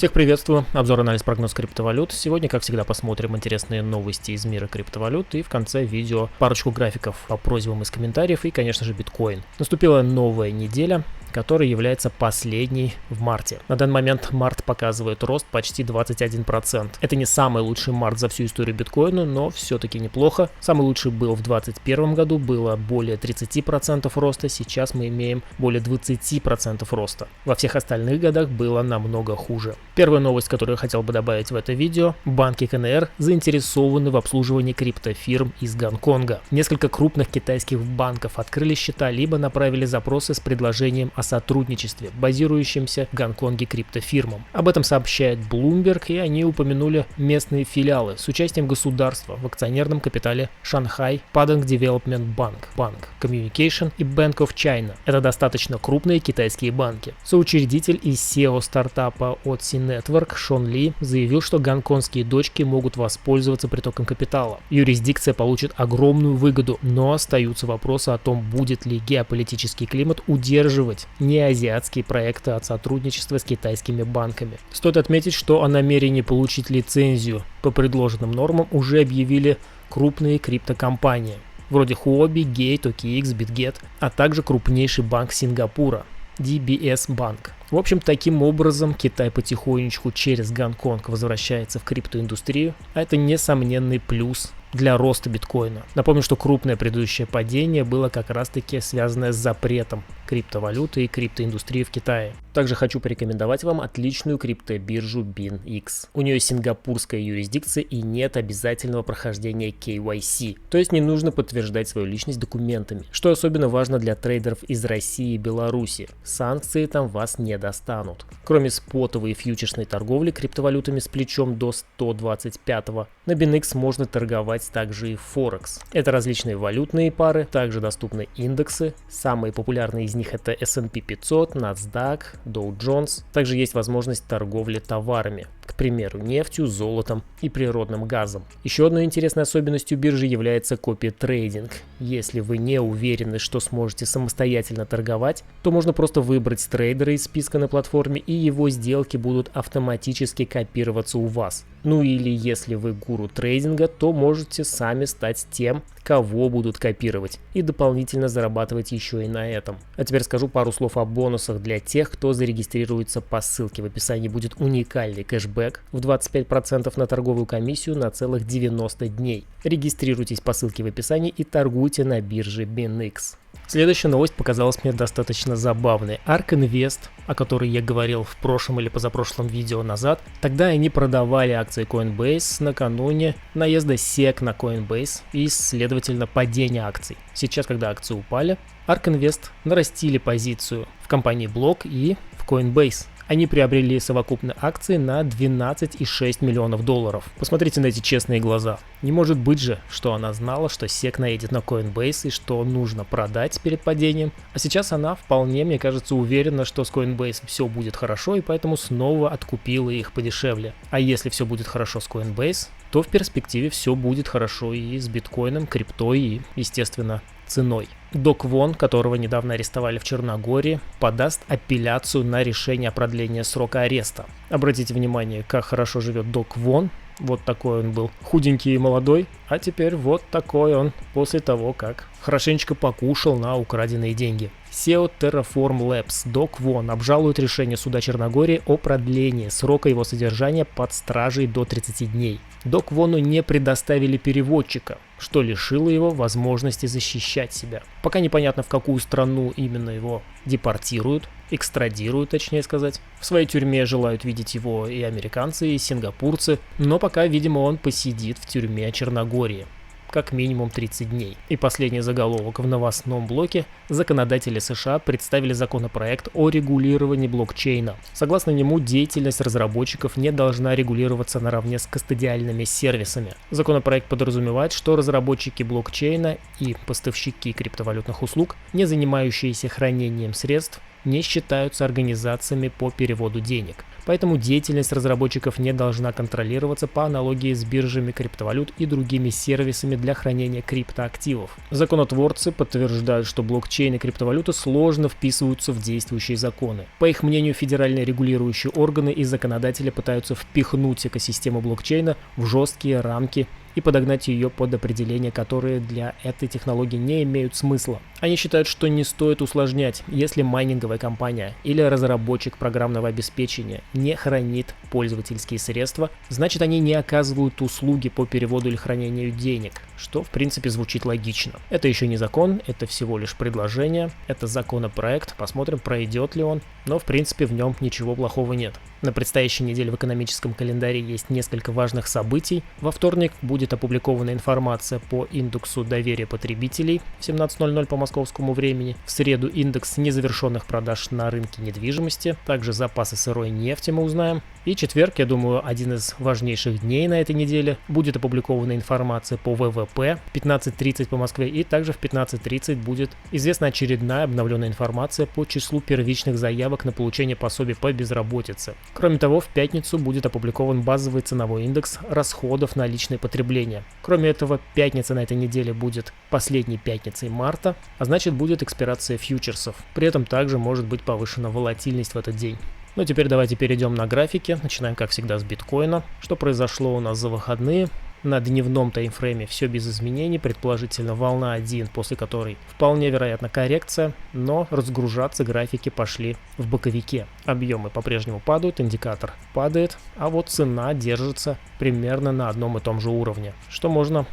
Всех приветствую, обзор-анализ, прогноз криптовалют. Сегодня, как всегда, посмотрим интересные новости из мира криптовалют и в конце видео парочку графиков по просьбам из комментариев и, конечно же, биткоин. Наступила новая неделя, которая является последней в марте. На данный момент март показывает рост почти 21%. Это не самый лучший март за всю историю биткоина, но все-таки неплохо. Самый лучший был в 2021 году, было более 30% роста, сейчас мы имеем более 20% роста. Во всех остальных годах было намного хуже. Первая новость, которую я хотел бы добавить в это видео. Банки КНР заинтересованы в обслуживании криптофирм из Гонконга. Несколько крупных китайских банков открыли счета, либо направили запросы с предложением о сотрудничестве, базирующемся в Гонконге криптофирмам. Об этом сообщает Bloomberg, и они упомянули местные филиалы с участием государства в акционерном капитале Shanghai Pudong Development Bank Communication и Bank of China. Это достаточно крупные китайские банки. Соучредитель и SEO стартапа Otsi Network Шон Ли заявил, что гонконгские дочки могут воспользоваться притоком капитала. Юрисдикция получит огромную выгоду, но остаются вопросы о том, будет ли геополитический климат удерживать неазиатские проекты от сотрудничества с китайскими банками. Стоит отметить, что о намерении получить лицензию по предложенным нормам уже объявили крупные криптокомпании, вроде Huobi, Gate, OKX, BitGet, а также крупнейший банк Сингапура DBS Bank. В общем, таким образом Китай потихонечку через Гонконг возвращается в криптоиндустрию, а это несомненный плюс для роста биткоина. Напомню, что крупное предыдущее падение было как раз-таки связано с запретом криптовалюты и криптоиндустрии в Китае. Также хочу порекомендовать вам отличную криптобиржу BinX. У нее сингапурская юрисдикция и нет обязательного прохождения KYC, то есть не нужно подтверждать свою личность документами, что особенно важно для трейдеров из России и Беларуси. Санкции там вас не достанут. Кроме спотовой и фьючерсной торговли криптовалютами с плечом до 125-го, на BinX можно торговать также и Форекс. Это различные валютные пары, также доступны индексы. Самые популярные из них это S&P 500, NASDAQ, Dow Jones. Также есть возможность торговли товарами, к примеру, нефтью, золотом и природным газом. Еще одной интересной особенностью биржи является копи-трейдинг. Если вы не уверены, что сможете самостоятельно торговать, то можно просто выбрать трейдера из списка на платформе, и его сделки будут автоматически копироваться у вас. Ну или если вы гуру трейдинга, то можете сами стать тем, кого будут копировать, и дополнительно зарабатывать еще и на этом. А теперь скажу пару слов о бонусах для тех, кто зарегистрируется по ссылке. В описании будет уникальный кэшбэк в 25% на торговую комиссию на целых 90 дней. Регистрируйтесь по ссылке в описании и торгуйте на бирже BinX. Следующая новость показалась мне достаточно забавной. ARK Invest, о которой я говорил в прошлом или позапрошлом видео назад, тогда они продавали акции Coinbase накануне наезда SEC на Coinbase и, следовательно, падения акций. Сейчас, когда акции упали, ARK Invest нарастили позицию в компании Block и в Coinbase. Они приобрели совокупные акции на 12,6 миллионов долларов. Посмотрите на эти честные глаза. Не может быть же, что она знала, что SEC наедет на Coinbase и что нужно продать перед падением. А сейчас она вполне, мне кажется, уверена, что с Coinbase все будет хорошо, и поэтому снова откупила их подешевле. А если все будет хорошо с Coinbase, то в перспективе все будет хорошо и с биткоином, криптой и, естественно, ценой. Do Kwon, которого недавно арестовали в Черногории, подаст апелляцию на решение о продлении срока ареста. Обратите внимание, как хорошо живет Do Kwon. Вот такой он был худенький и молодой, а теперь вот такой он после того, как хорошенечко покушал на украденные деньги. SEO Terraform Labs Do Kwon обжалует решение суда Черногории о продлении срока его содержания под стражей до 30 дней. Do Kwon'у не предоставили переводчика, что лишило его возможности защищать себя. Пока непонятно, в какую страну именно его депортируют, экстрадируют, точнее сказать. В своей тюрьме желают видеть его и американцы, и сингапурцы, но пока, видимо, он посидит в тюрьме Черногории. Как минимум 30 дней. И последний заголовок в новостном блоке. Законодатели США представили законопроект о регулировании блокчейна. Согласно нему, деятельность разработчиков не должна регулироваться наравне с кастодиальными сервисами. Законопроект подразумевает, что разработчики блокчейна и поставщики криптовалютных услуг, не занимающиеся хранением средств, не считаются организациями по переводу денег. Поэтому деятельность разработчиков не должна контролироваться по аналогии с биржами криптовалют и другими сервисами для хранения криптоактивов. Законотворцы подтверждают, что блокчейн и криптовалюты сложно вписываются в действующие законы. По их мнению, федеральные регулирующие органы и законодатели пытаются впихнуть экосистему блокчейна в жесткие рамки и подогнать ее под определения, которые для этой технологии не имеют смысла. Они считают, что не стоит усложнять, если майнинговая компания или разработчик программного обеспечения не хранит пользовательские средства, значит они не оказывают услуги по переводу или хранению денег, что в принципе звучит логично. Это еще не закон, это всего лишь предложение, это законопроект, посмотрим, пройдет ли он, но в принципе в нем ничего плохого нет. На предстоящей неделе в экономическом календаре есть несколько важных событий. Во вторник будет опубликована информация по индексу доверия потребителей в 17:00 по московскому времени. В среду индекс незавершенных продаж на рынке недвижимости. Также запасы сырой нефти мы узнаем. И четверг, я думаю, один из важнейших дней на этой неделе. Будет опубликована информация по ВВП в 15:30 по Москве. И также в 15:30 будет известна очередная обновленная информация по числу первичных заявок на получение пособий по безработице. Кроме того, в пятницу будет опубликован базовый ценовой индекс расходов на личное потребление. Кроме этого, пятница на этой неделе будет последней пятницей марта, а значит будет экспирация фьючерсов. При этом также может быть повышена волатильность в этот день. Ну теперь давайте перейдем на графики. Начинаем, как всегда, с биткоина. Что произошло у нас за выходные? На дневном таймфрейме все без изменений, предположительно волна 1, после которой вполне вероятно коррекция, но разгружаться графики пошли в боковике. Объемы по-прежнему падают, индикатор падает, а вот цена держится примерно на одном и том же уровне, что можно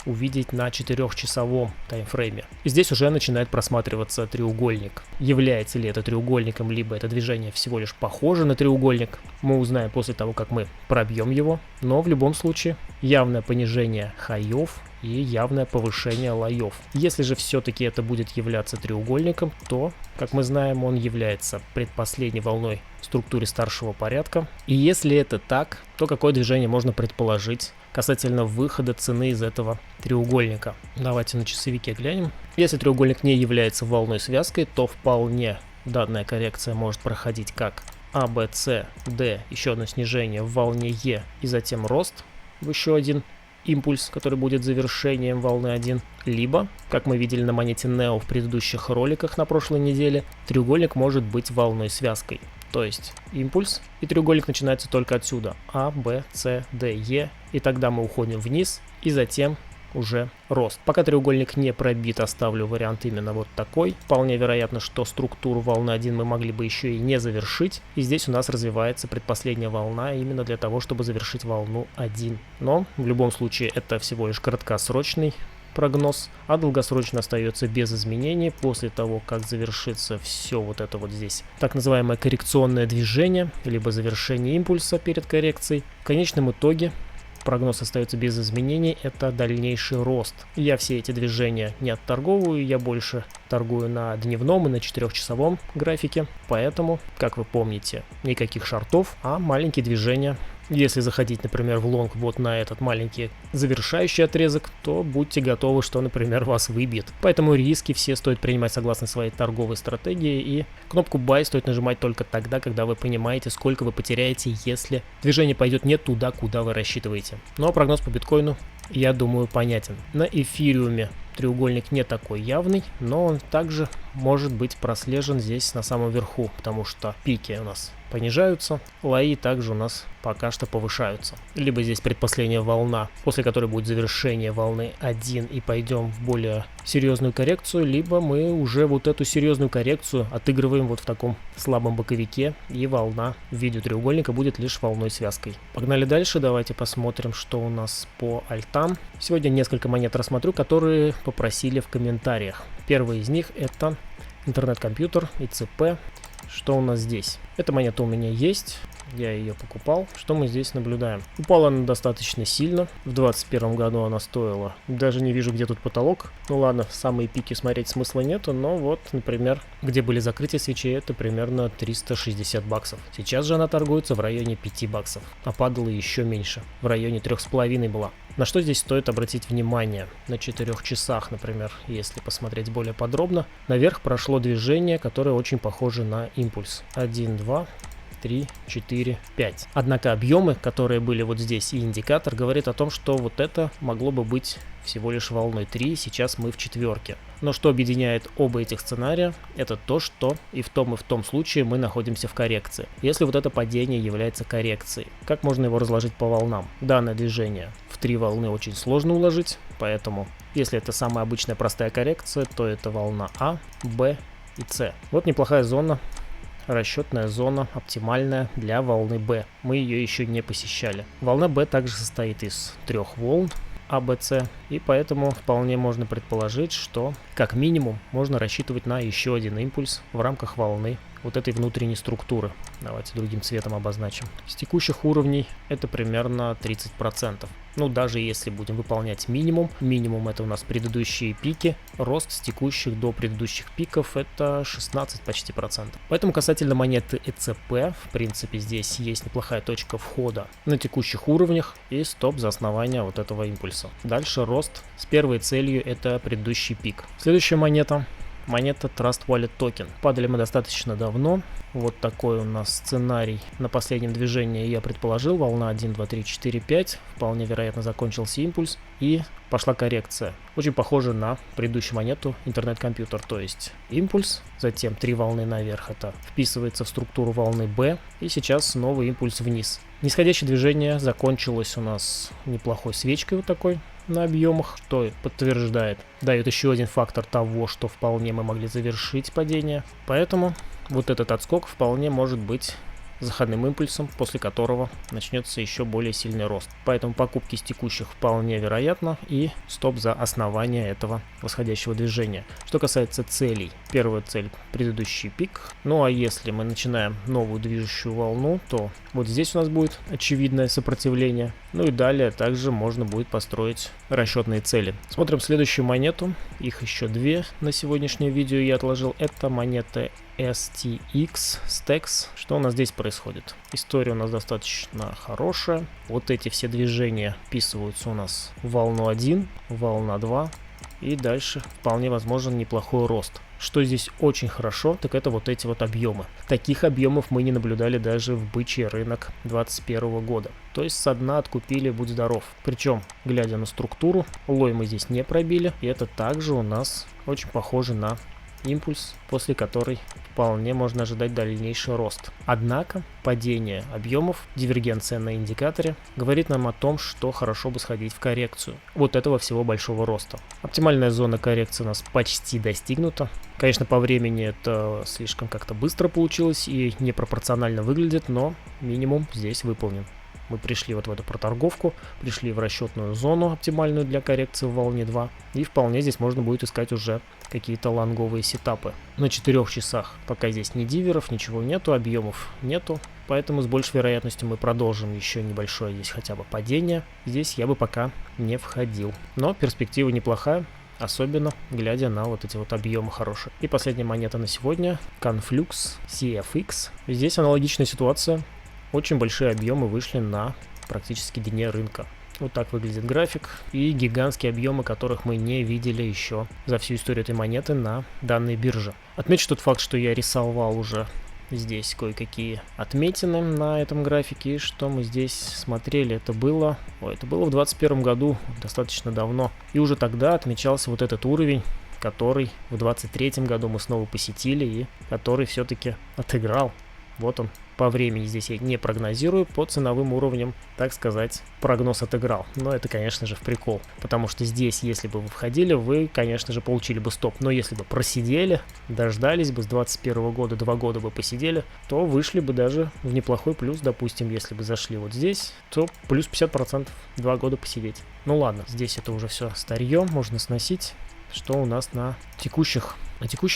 увидеть на 4-часовом таймфрейме. И здесь уже начинает просматриваться треугольник. Является ли это треугольником, либо это движение всего лишь похоже на треугольник, мы узнаем после того, как мы пробьем его. Но в любом случае явное понижение хаев и явное повышение лоев. Если же все-таки это будет являться треугольником, то, как мы знаем, он является предпоследней волной в структуре старшего порядка. И если это так, то какое движение можно предположить касательно выхода цены из этого треугольника? Давайте на часовике глянем. Если треугольник не является волной связкой, то вполне данная коррекция может проходить как А, Б, С, Д, еще одно снижение в волне Е и затем рост в еще один импульс, который будет завершением волны 1, либо, как мы видели на монете NEO в предыдущих роликах на прошлой неделе, треугольник может быть волной связкой. То есть импульс и треугольник начинается только отсюда. А, Б, С, Д, Е. И тогда мы уходим вниз и затем уже рост. Пока треугольник не пробит, оставлю вариант именно вот такой. Вполне вероятно, что структуру волны 1 мы могли бы еще и не завершить. И здесь у нас развивается предпоследняя волна именно для того, чтобы завершить волну 1. Но в любом случае это всего лишь краткосрочный прогноз, а долгосрочно остается без изменений после того, как завершится все вот это вот здесь так называемое коррекционное движение, либо завершение импульса перед коррекцией. В конечном итоге прогноз остается без изменений, это дальнейший рост. Я все эти движения не отторговываю, я больше торгую на дневном и на 4-часовом графике, поэтому, как вы помните, никаких шортов, а маленькие движения. Если заходить, например, в лонг вот на этот маленький завершающий отрезок, то будьте готовы, что, например, вас выбьет. Поэтому риски все стоит принимать согласно своей торговой стратегии, и кнопку Buy стоит нажимать только тогда, когда вы понимаете, сколько вы потеряете, если движение пойдет не туда, куда вы рассчитываете. Ну а прогноз по биткоину, я думаю, понятен. На эфириуме треугольник не такой явный, но он также может быть прослежен здесь на самом верху, потому что пики у нас понижаются, лои также у нас пока что повышаются. Либо здесь предпоследняя волна, после которой будет завершение волны 1 и пойдем в более серьезную коррекцию, либо мы уже вот эту серьезную коррекцию отыгрываем вот в таком слабом боковике, и волна в виде треугольника будет лишь волной связкой. Погнали дальше, давайте посмотрим, что у нас по альтам. Сегодня несколько монет рассмотрю, которые попросили в комментариях. Первый из них это интернет-компьютер, ИЦП. Что у нас здесь? Эта монета у меня есть, я ее покупал. Что мы здесь наблюдаем? Упала она достаточно сильно. В 2021 году она стоила, даже не вижу, где тут потолок. Ну ладно, в самые пики смотреть смысла нету, но вот, например, где были закрытия свечей, это примерно 360 баксов. Сейчас же она торгуется в районе 5 баксов, а падала еще меньше, в районе 3,5 была. На что здесь стоит обратить внимание? На 4 часах, например, если посмотреть более подробно, наверх прошло движение, которое очень похоже на импульс. 1, 2, 3, 4, 5. Однако объемы, которые были вот здесь, и индикатор говорит о том, что вот это могло бы быть всего лишь волной 3, сейчас мы в четверке. Но что объединяет оба этих сценария, это то, что и в том случае мы находимся в коррекции. Если вот это падение является коррекцией, как можно его разложить по волнам? Данное движение в 3 волны очень сложно уложить, поэтому если это самая обычная простая коррекция, то это волна А, Б и С. Вот неплохая зона. Расчетная зона оптимальная для волны B. Мы ее еще не посещали. Волна B также состоит из 3 волн А, Б, С, и поэтому вполне можно предположить, что как минимум можно рассчитывать на еще один импульс в рамках волны вот этой внутренней структуры. Давайте другим цветом обозначим. С текущих уровней это примерно 30%. Ну, даже если будем выполнять минимум, минимум это у нас предыдущие пики, рост с текущих до предыдущих пиков это 16 почти процентов. Поэтому касательно монеты ЭЦП, в принципе, здесь есть неплохая точка входа на текущих уровнях и стоп за основание вот этого импульса. Дальше рост с первой целью это предыдущий пик. Следующая монета Trust Wallet Token. Падали мы достаточно давно. Вот такой у нас сценарий на последнем движении я предположил. Волна 1, 2, 3, 4, 5. Вполне вероятно закончился импульс и пошла коррекция. Очень похоже на предыдущую монету интернет-компьютер. То есть импульс, затем 3 волны наверх. Это вписывается в структуру волны B. И сейчас новый импульс вниз. Нисходящее движение закончилось у нас неплохой свечкой вот такой на объемах, что подтверждает, дает еще один фактор того, что вполне мы могли завершить падение. Поэтому вот этот отскок вполне может быть заходным импульсом, после которого начнется еще более сильный рост. Поэтому покупки с текущих вполне вероятно и стоп за основание этого восходящего движения. Что касается целей, первая цель предыдущий пик. Ну а если мы начинаем новую движущую волну, то вот здесь у нас будет очевидное сопротивление. Ну и далее также можно будет построить расчетные цели. Смотрим следующую монету. Их еще 2 на сегодняшнее видео я отложил. Это монета STX, Stacks. Что у нас здесь происходит? История у нас достаточно хорошая. Вот эти все движения вписываются у нас в волну 1, волна 2. И дальше вполне возможен неплохой рост. Что здесь очень хорошо, так это вот эти вот объемы. Таких объемов мы не наблюдали даже в бычий рынок 2021 года. То есть со дна откупили, будь здоров. Причем, глядя на структуру, лой мы здесь не пробили. И это также у нас очень похоже на импульс, после которой вполне можно ожидать дальнейший рост. Однако падение объемов, дивергенция на индикаторе говорит нам о том, что хорошо бы сходить в коррекцию вот этого всего большого роста. Оптимальная зона коррекции у нас почти достигнута. Конечно, по времени это слишком как-то быстро получилось и непропорционально выглядит, но минимум здесь выполнен. Мы пришли вот в эту проторговку, пришли в расчетную зону оптимальную для коррекции в волне 2. И вполне здесь можно будет искать уже какие-то лонговые сетапы. На 4 часах пока здесь ни диверов, ничего нету, объемов нету. Поэтому с большей вероятностью мы продолжим еще небольшое здесь хотя бы падение. Здесь я бы пока не входил. Но перспектива неплохая. Особенно глядя на вот эти вот объемы хорошие. И последняя монета на сегодня. Conflux CFX. Здесь аналогичная ситуация. Очень большие объемы вышли на практически дне рынка. Вот так выглядит график. И гигантские объемы, которых мы не видели еще за всю историю этой монеты на данной бирже. Отмечу тот факт, что я рисовал уже здесь кое-какие отметины на этом графике. И что мы здесь смотрели, это было в 2021 году, достаточно давно. И уже тогда отмечался вот этот уровень, который в 2023 году мы снова посетили и который все-таки отыграл. Вот он. По времени здесь я не прогнозирую, по ценовым уровням, так сказать, прогноз отыграл. Но это, конечно же, в прикол. Потому что здесь, если бы вы входили, вы, конечно же, получили бы стоп. Но если бы просидели, дождались бы с 2021 года, 2 года бы посидели, то вышли бы даже в неплохой плюс. Допустим, если бы зашли вот здесь, то плюс 50%, 2 года посидеть. Ну ладно, здесь это уже все старье, можно сносить. Что у нас на текущих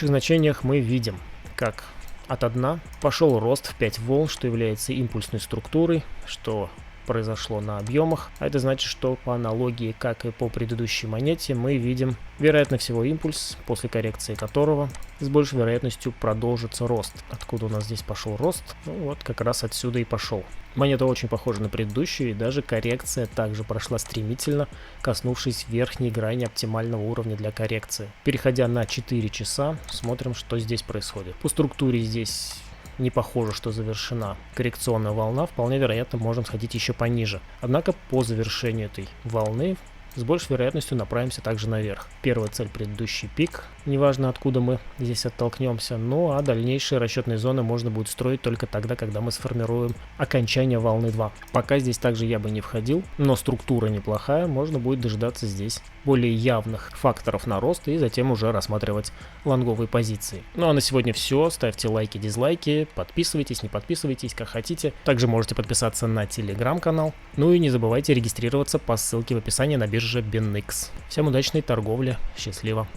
значениях мы видим, как от дна пошел рост в 5 волн, что является импульсной структурой, что произошло на объемах. А это значит, что по аналогии, как и по предыдущей монете, мы видим вероятно всего импульс, после коррекции которого с большей вероятностью продолжится рост. Откуда у нас здесь пошел рост? Ну вот как раз отсюда и пошел. Монета очень похожа на предыдущую, и даже коррекция также прошла стремительно, коснувшись верхней грани оптимального уровня для коррекции. Переходя на 4 часа, смотрим, что здесь происходит. По структуре здесь не похоже, что завершена коррекционная волна, вполне вероятно можем сходить еще пониже. Однако по завершению этой волны с большей вероятностью направимся также наверх. Первая цель — предыдущий пик, неважно откуда мы здесь оттолкнемся, ну а дальнейшие расчетные зоны можно будет строить только тогда, когда мы сформируем окончание волны 2. Пока здесь также я бы не входил, но структура неплохая, можно будет дождаться здесь более явных факторов на рост и затем уже рассматривать лонговые позиции. Ну а на сегодня все, ставьте лайки, дизлайки, подписывайтесь, не подписывайтесь, как хотите. Также можете подписаться на телеграм-канал, ну и не забывайте регистрироваться по ссылке в описании на бирже BinX. Всем удачной торговли, счастливо!